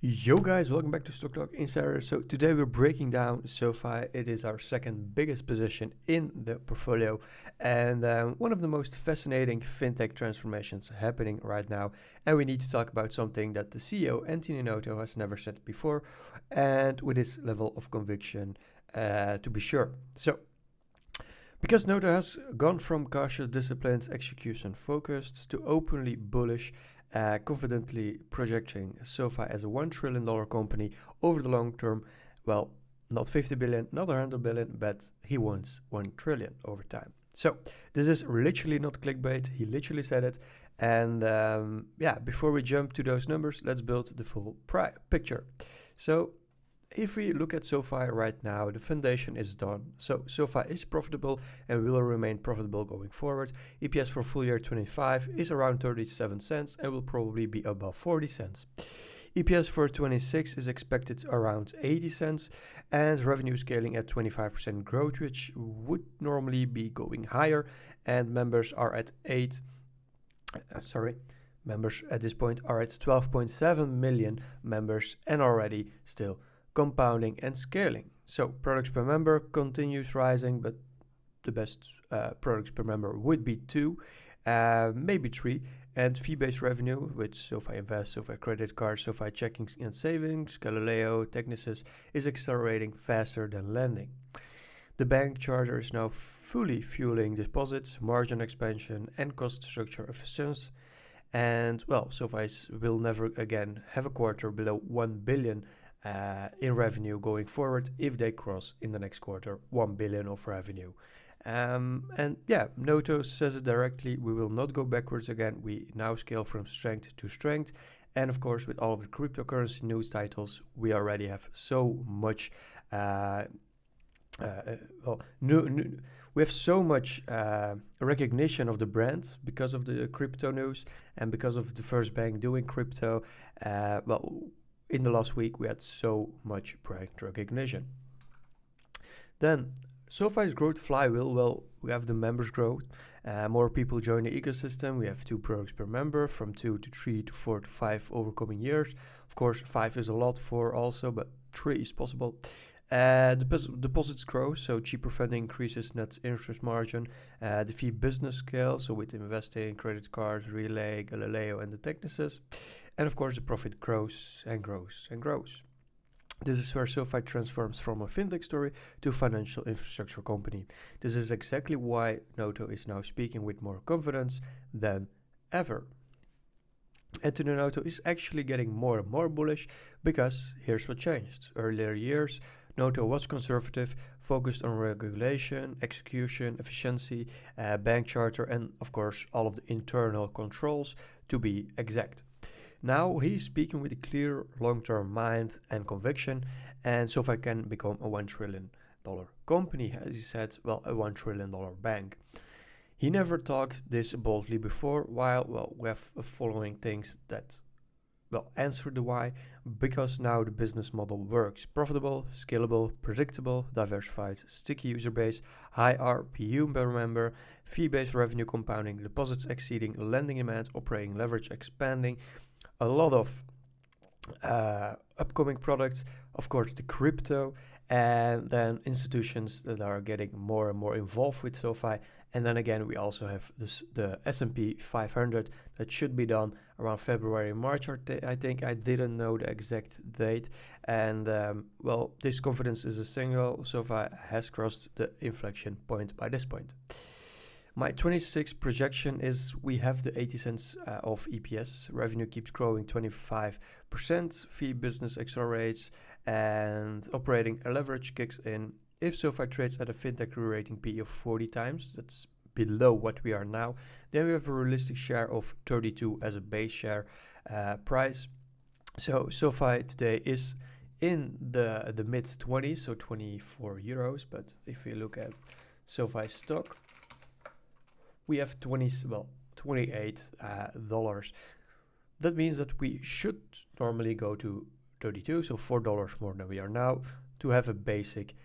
Yo guys, welcome back to Stock Talk Insider. So today we're breaking down SoFi. It is our second biggest position in the portfolio and one of the most fascinating fintech transformations happening right now. And we need to talk about something that the CEO Anthony Noto has never said before, and with this level of conviction, to be sure. So because Noto has gone from cautious, disciplined, execution focused to openly bullish, confidently projecting SoFi as a $1 trillion company over the long term. Well, not 50 billion, not 100 billion, but he wants 1 trillion over time. So this is literally not clickbait. He literally said it. And before we jump to those numbers, let's build the full picture. So if we look at SoFi right now, the foundation is done. So SoFi is profitable and will remain profitable going forward. EPS for full year 25 is around 37 cents and will probably be above 40 cents. EPS for 26 is expected around 80 cents and revenue scaling at 25% growth, which would normally be going higher. And members at this point are at 12.7 million members and already still compounding and scaling. So products per member continues rising, but the best products per member would be 2, maybe 3. And fee-based revenue, with SoFi Invest, SoFi Credit Card, SoFi Checking and Savings, Galileo, Technisys, is accelerating faster than lending. The bank charter is now fully fueling deposits, margin expansion, and cost structure efficiency. And well, SoFi will never again have a quarter below 1 billion in revenue going forward if they cross in the next quarter 1 billion of revenue. Noto says it directly, we will not go backwards again. We now scale from strength to strength. And of course, with all of the cryptocurrency news titles, we already have so much we have so much recognition of the brand because of the crypto news and because of the first bank doing crypto. In the last week, we had so much brand recognition. Then, SoFi's growth flywheel, well, we have the members growth. More people join the ecosystem. We have 2 products per member, from 2 to 3 to 4 to 5 over coming years. Of course, 5 is a lot for also, but 3 is possible. Deposits grow, so cheaper funding increases net interest margin. The fee business scale, so with investing, credit cards, Relay, Galileo, and the Technisys. And of course, the profit grows and grows and grows. This is where SoFi transforms from a fintech story to a financial infrastructure company. This is exactly why Noto is now speaking with more confidence than ever. Anthony Noto is actually getting more and more bullish because here's what changed. Earlier years, Noto was conservative, focused on regulation, execution, efficiency, bank charter, and of course all of the internal controls to be exact. Now he's speaking with a clear long-term mind and conviction, and SoFi can become a $1 trillion company, as he said, well, a $1 trillion bank. He never talked this boldly before, while we have following things that answer the why, because now the business model works. Profitable, scalable, predictable, diversified, sticky user base, high RPU per member, fee-based revenue compounding, deposits exceeding lending demand, operating leverage expanding, a lot of upcoming products, of course the crypto, and then institutions that are getting more and more involved with SoFi. And then again, we also have the S&P 500 that should be done around February, March, I think. I didn't know the exact date. And this confidence is a signal. SoFi has crossed the inflection point by this point. My 26 projection is we have the 80 cents of EPS. Revenue keeps growing 25%. Fee business accelerates and operating leverage kicks in. If SoFi trades at a fintech rating PE of 40 times, that's below what we are now, then we have a realistic share of 32 as a base share price. So SoFi today is in the mid 20s, so 24 euros. But if we look at SoFi stock, we have $28. That means that we should normally go to 32, so $4 more than we are now, to have a basic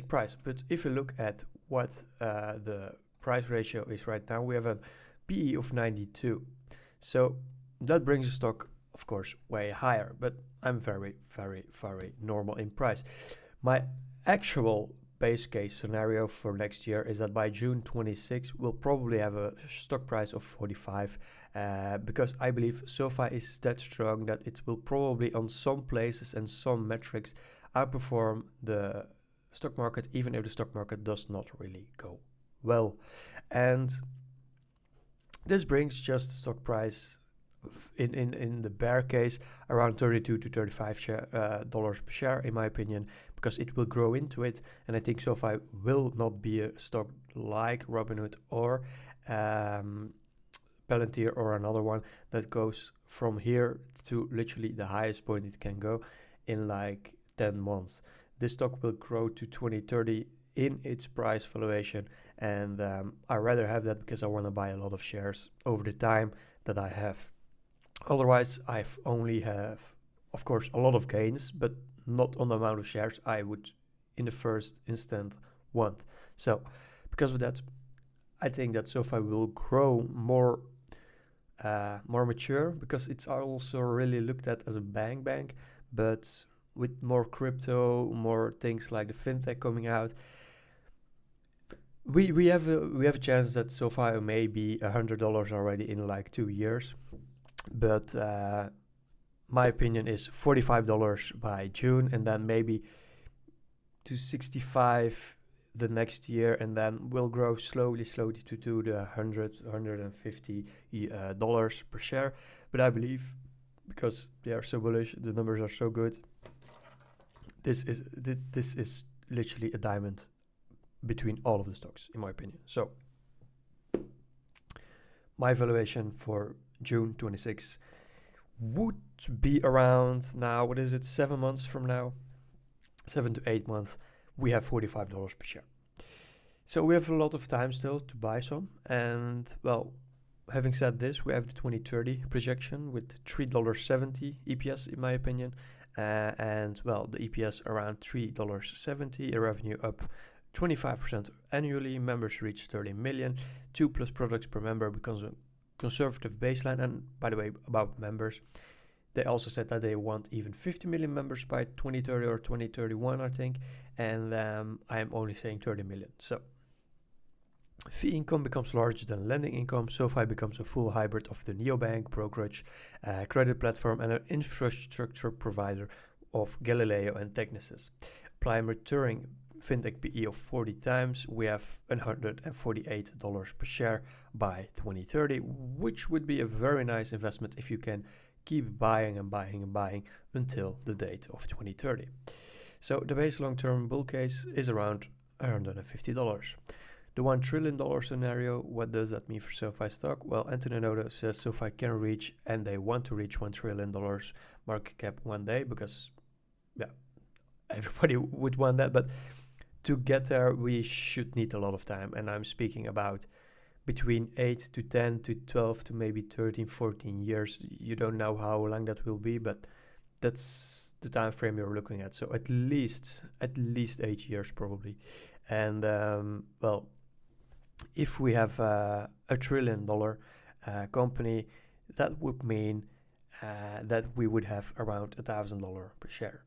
price. But if you look at what the price ratio is right now, we have a PE of 92. So that brings the stock of course way higher, but I'm very, very, very normal in price. My actual base case scenario for next year is that by June 26 we'll probably have a stock price of 45, because I believe SoFi is that strong that it will probably on some places and some metrics outperform the stock market, even if the stock market does not really go well. And this brings just stock price in the bear case around 32 to 35 dollars per share, in my opinion, because it will grow into it. And I think SoFi will not be a stock like Robinhood or Palantir or another one that goes from here to literally the highest point it can go in like 10 months. This stock will grow to 2030 in its price valuation, and I rather have that because I want to buy a lot of shares over the time that I have. Otherwise, I've only have, of course, a lot of gains, but not on the amount of shares I would, in the first instant, want. So, because of that, I think that SoFi will grow more mature, because it's also really looked at as a bank, but with more crypto, more things like the fintech coming out, we have a chance that SoFi may be $100 already in like 2 years. But my opinion is $45 by June, and then maybe to 65 the next year, and then we'll grow slowly to the $150 per share. But I believe, because they are so bullish, the numbers are so good, this is literally a diamond between all of the stocks, in my opinion. So my valuation for June 26 would be around, now, what is it, 7 months from now, 7 to 8 months, we have $45 per share. So we have a lot of time still to buy some. And well, having said this, we have the 2030 projection with $3.70 EPS, in my opinion. And well, the EPS around $3.70, a revenue up 25% annually, members reach 30 million, 2+ products per member becomes a conservative baseline. And by the way, about members, they also said that they want even 50 million members by 2030 or 2031, I think. And I'm only saying 30 million. So fee income becomes larger than lending income. SoFi becomes a full hybrid of the neobank, brokerage, credit platform, and an infrastructure provider of Galileo and Technisys. Apply a maturing fintech PE of 40 times, we have $148 per share by 2030, which would be a very nice investment if you can keep buying and buying and buying until the date of 2030. So the base long-term bull case is around $150. The $1 trillion scenario, what does that mean for SoFi stock? Well, Anthony Noto says SoFi can reach, and they want to reach $1 trillion market cap one day, because yeah, everybody would want that, but to get there, we should need a lot of time. And I'm speaking about between 8 to 10 to 12 to maybe 13, 14 years. You don't know how long that will be, but that's the time frame you're looking at. So at least 8 years probably. And well, if we have a $1 trillion company, that would mean that we would have around $1,000 per share.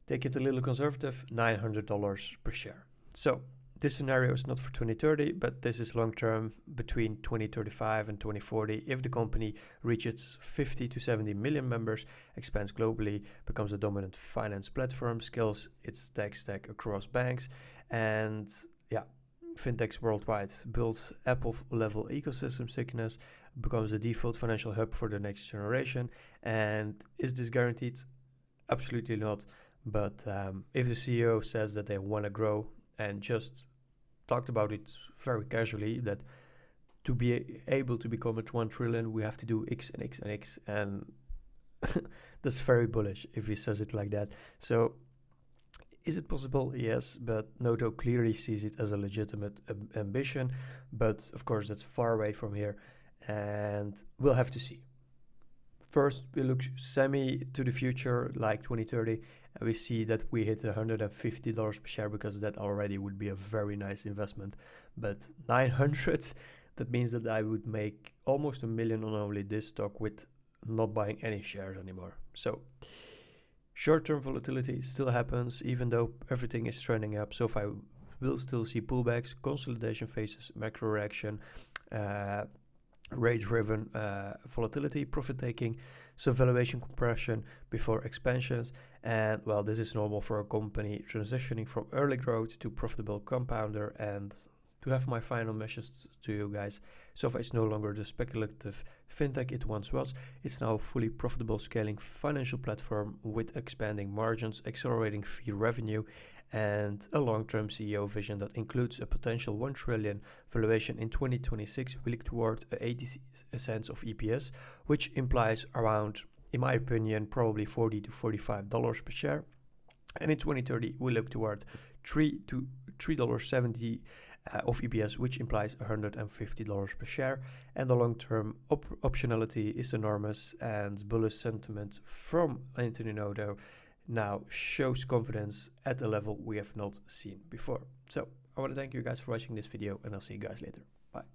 Take it a little conservative, $900 per share. So this scenario is not for 2030, but this is long-term, between 2035 and 2040. If the company reaches 50 to 70 million members, expands globally, becomes a dominant finance platform, scales its tech stack across banks, and yeah, fintechs worldwide, builds Apple-level ecosystem thickness, becomes the default financial hub for the next generation. And is this guaranteed? Absolutely not. But if the CEO says that they want to grow, and just talked about it very casually, that to be able to become a 1 trillion, we have to do X and X and X, and that's very bullish if he says it like that. So is it possible? Yes, but Noto clearly sees it as a legitimate ambition, but of course that's far away from here, and we'll have to see. First, we look semi to the future, like 2030, and we see that we hit $150 per share, because that already would be a very nice investment. But 900, that means that I would make almost $1 million on only this stock, with not buying any shares anymore. So short-term volatility still happens, even though everything is trending up. SoFi will still see pullbacks, consolidation phases, macro reaction, rate-driven volatility, profit-taking, some valuation compression before expansions. And well, this is normal for a company transitioning from early growth to profitable compounder. And to have my final message to you guys, SoFi is no longer the speculative fintech it once was. It's now a fully profitable scaling financial platform with expanding margins, accelerating fee revenue, and a long-term CEO vision that includes a potential 1 trillion valuation in 2026. We look toward 80 cents of EPS, which implies around, in my opinion, probably $40 to $45 per share. And in 2030, we look toward $3 to $3.70 of EPS, which implies $150 per share. And the long-term optionality is enormous, and bullish sentiment from Anthony Noto now shows confidence at a level we have not seen before. So I want to thank you guys for watching this video, and I'll see you guys later. Bye.